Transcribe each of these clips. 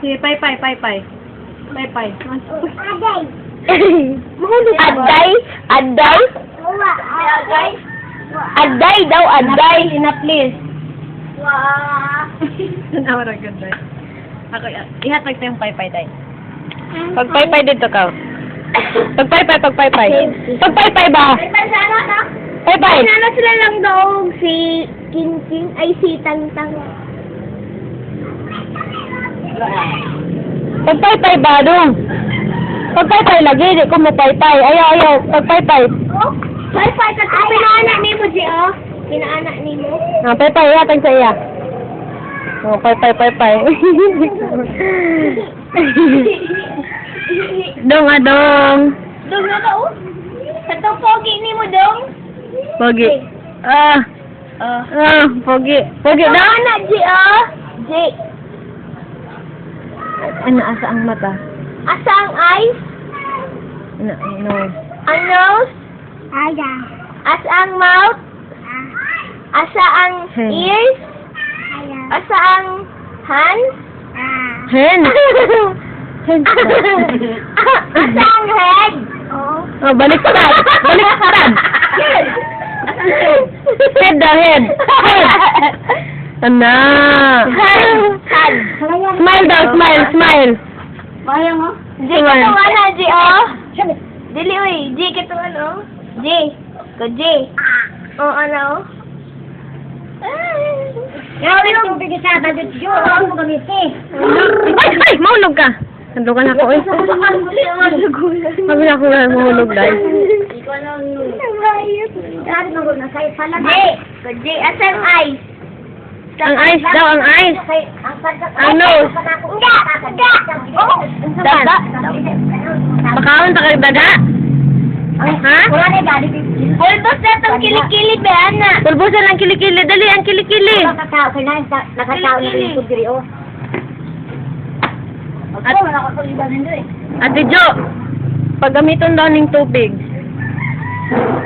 Sige, pay. Pay. Aday? Aday daw, aday. Ina, please. Wah. Nawara ka, day. Ako, ihatag tayong pay, day. Pagpaypay dito ka. Pagpaypay. Pagpaypay ba? Sana na. Paypay. Nana sila lang daw si King ay si Tang. Pagpaypay ba dong? Pagpaypay lagi, di ko mapaypay. Ayaw. Pagpaypay. Oh, pay ka pinaanak ni mo si oh. Pinaanak ni mo. Ah, paypay, hatag sa iya. Oh, paypay. Dong, adong. Dong na daw. Sa pogi ni mo dong. Pogi. Pogi. Pogi daw. Anak Ji oh. Ji. Ano, asa ang mata? Asa ang eyes? Ano, Ang nose? Asa ang mouth? Asa ang ears? Asa ang hands? Hen. Hen. Asa ang head? Oh, baliktad. Head daw, head. Tanda. Head. Smile daw, smile. Bayang, oh. Ji katuwa na, Ji oh. Dili, uy. Ji katuwa no. Ji. Ko Ji. Oh, ano? Yung bigay sa atin, yung mo gamitin. Ay, mahulog ka. Nandukan ako, eh. Sabi na ako na mahulog dahil. Ji. Ko Ji. Asa ang eyes? Ang eyes daw, ang eyes. Ang nose. Daga. Bakaon ta kay daga. Ha? Pulbos na itong kilikili, Beana. Pulbusan ang kilikili. Dali, ang kilikili. Ate Jo, paggamiton daw ng tubig.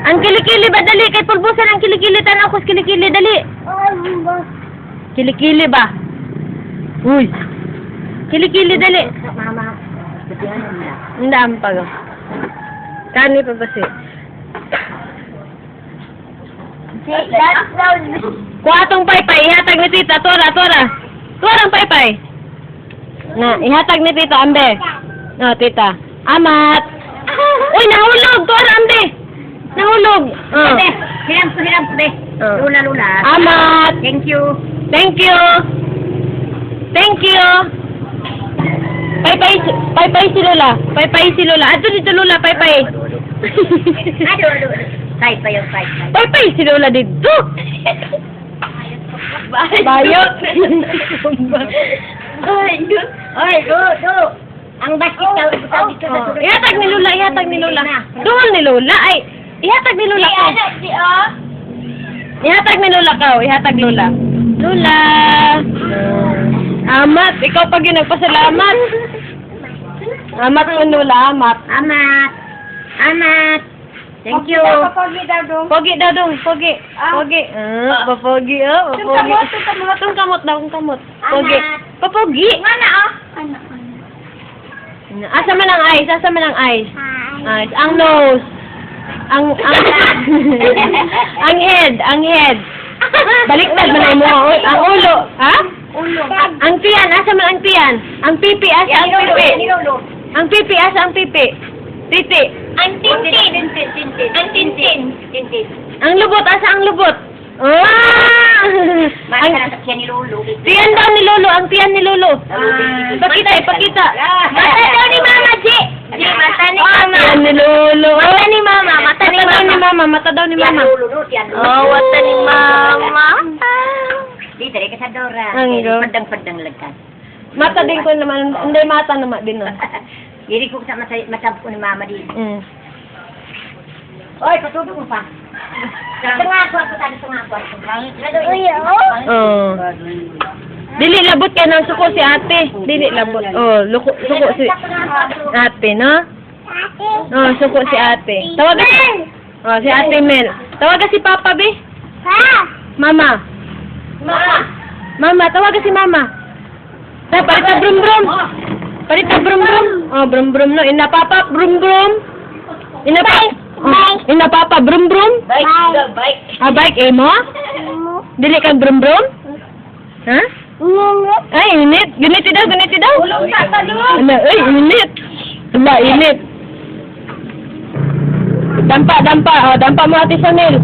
Ang kilikili ba? Dali, kay pulbusan ang kilikili. Tanaw ko sa kilikili. Dali. Kilikili ba? Uy. Kilikili, dali. Hindi ang pag. Kani pa ba si? Kuha tong paypay. Ihatag ni tita. Tora. Tora ang paypay. Na, ihatag ni tita, ambe. No, tita. Amat. Uy, nahulog. Tora, ambe. Nahulog. Hiram ko, be. Lula. Amat. Thank you. Thank you. Paypay si Lola. Ato dito Lola, paypay. Aduh. Side pa yung side. Paypay si Lola dito. Bayot. Oy, do. Ang basket daw dito sa sulod. Ihatag ni Lola. Doon ni Lola. Ay, ihatag ni Lola ko. Ji oh. Ihatag ni Lola ko. Ihatag Lola. Lola. Amat, ikaw pag nagpasalamat. Amat mo Lola, amat. Amat. Thank you. Pogi daw dong. Pogi daw dong, pogi. Papogi, Tungkamot daw, tungkamot. Pogi. Papogi. Mana oh? Asa man ang eyes? Eyes. Ang nose. Ang head. Baliktad man mo. Ang ulo. Ha? Ulo. Ang tiyan, asa man ang tiyan? Ang pipi, asa ang pipi? Ang pipi, asa ang pipi? Titi. Ang tintin. Ang lubot, asa ang lubot? Ang Siya ni Lolo. tiyan daw ni Lolo, ang tiyan ni Lolo. Ipakita. Mata daw ni Mama, Ji. Mata ni Mama. Tiyan ni Lolo. Mata ni Mama. Mata daw ni Mama. Oh, mata ni Mama. Di tadi ka sa Dora. Ang iro. Padang lagkas. Mata din ko naman, hindi mata naman din. Diri ko sa masab ko ni Mama di. Mm. Oy, patulog mo pa. Tengah ko tadi tengah ko. Oh. Dili labot ka ng suko si ate. Dili labot. Oh, suko si ate, no? Oh, suko si ate. Tawag ka. Oh, si Ate Mel. Tawag ka si Papa, be. Ha? Mama. Mama, tawag ka si Mama. Ta, palita brum brum. Palita brum brum. Oh, brum brum no. Ina papa brum brum. Ina pa. Ina papa brum brum. Bike, bike. Ah, bike eh mo? Dili kang brum brum? Ha? Ay, init. Ganit daw, ganit daw. Ulong sa talong. Ano, ay, init. Wala, init. Dampa, dampa. Oh, dampa mo Ate Chanel.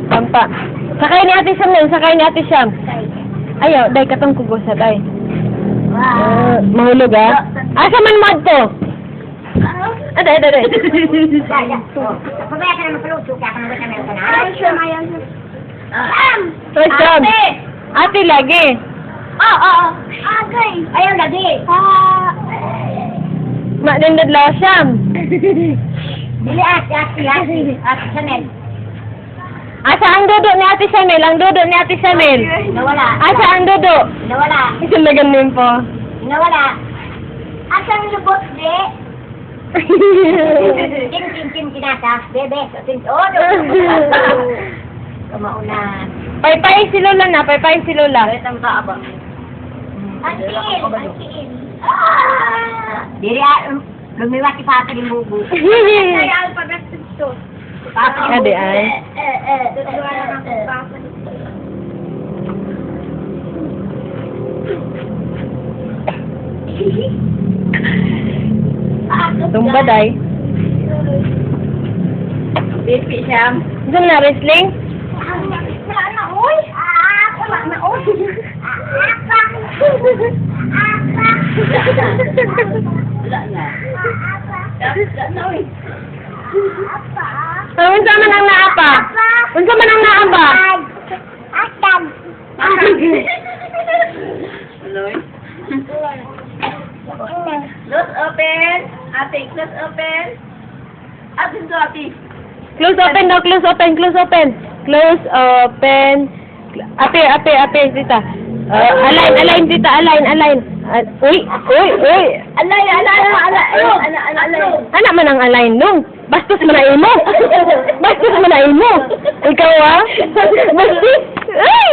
Dampa. Sakay ni Ate Chanel, sakay ni Ate Sham. Ayaw, day katong kugusa, day. Mahulog ah. Asa man mo to? Aday, aday, aday. Pabaya ka naman paluto, kaya ka naman ka meron ka na. Ay, siya mayan. Ay, Sham. Ate lagi. Agay. Ayaw lagi. Maknindad lawa Sham. Dili ate Chanel. Asa ang dudo ni Ate Chanel? Ang dudo ni Ate Chanel. Nawala. Asa ang dudo? Nawala. Isulagan mo po. Nawala. Asang lubot, di? Kim kinasa. Bebe. Oh, Kumauna. Paypay si Lola na, paypay si Lola. Ang kaaba. Antiin. Diri lumiwas si Papa ng bubu. Ay, alphabet to. Ade ay. Tutuwa na ng papa. Tumba day. Bipi siyam. Gusto mo na wrestling? Wala na, uy. Wala na, uy. Wala na. Unsa man ang naapa? Unsa man ang naapa? Atag. Loy. Close open. Ate, close open. Ate, do ate. Close open daw, close open, close open. Close open. Ate, tita. Align, tita, align. Uy. Alay. Ana man ang align nung. Bastos man na imo. Ikaw ah. Bastos. Ay!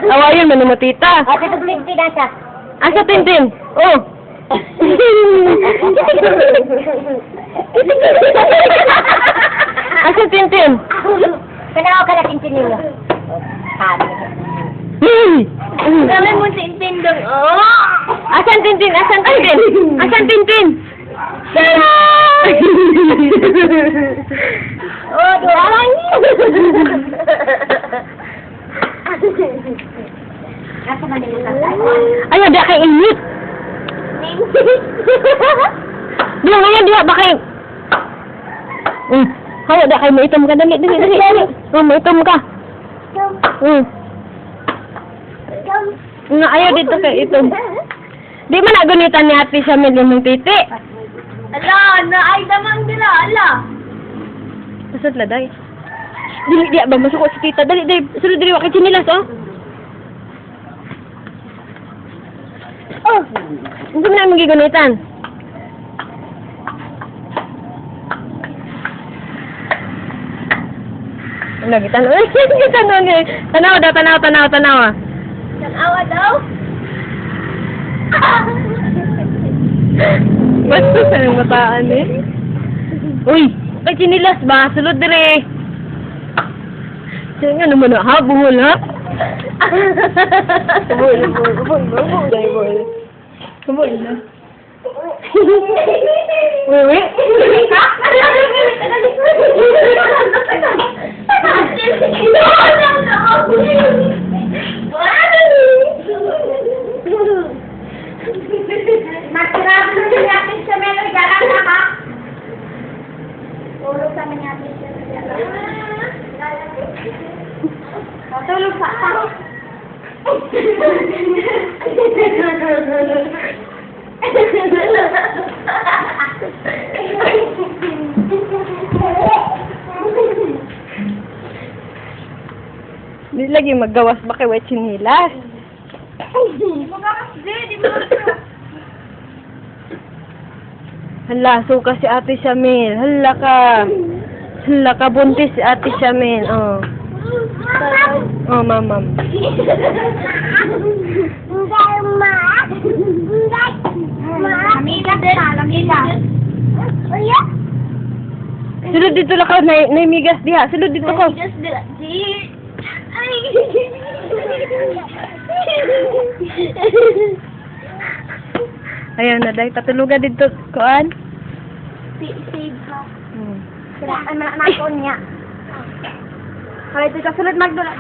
Awayon man mo tita. Ate, tubig pinasa. Asa Tintin? Oh. Asa Tintin? Kanaw ka na tintin niyo. Sabi. Kami mo tintin dong, Asan Tintin? Oh, doang. Asa man din sa Ay, ada kay init. Dia bakay. Hawa da kay maitom ka dali. Oh, maitom ka. Nga ayaw dito kay itom. Di man nagunitan ni Ate sa mong titi. Ala, ay damang nila, ala. Pasad la day. Dili ba masuko si tita dali sulod diri wa kay chinilas oh. Oh, hindi mo na magigunitan. Ano, gitan? Uy, gitan nun eh. Tanaw ah. Tanawa daw? Basta sa nang mataan eh. Uy, kay chinilas ba? Sulod dire. Siya nga naman ha, buhol ha? Buhol na. Uy. Masarap na natin sa melo, galang na ha? Tulog kami natin sa melo. Tulog pa pa. Di lagi maggawas ba kay White Chinilas? Di mo. Hala, suka si Ate Shamil. Hala ka, buntis si Ate Shamil. Oh. Oh, mamam. Sulod dito lang ka, nay migas diha. Sulod dito ko. Just do it. G. Ay. Ayan na, dahil patulugan dito, kuan. Save ka. Hmm. Kaya, ano, niya. Kaya ito kasunod magdula.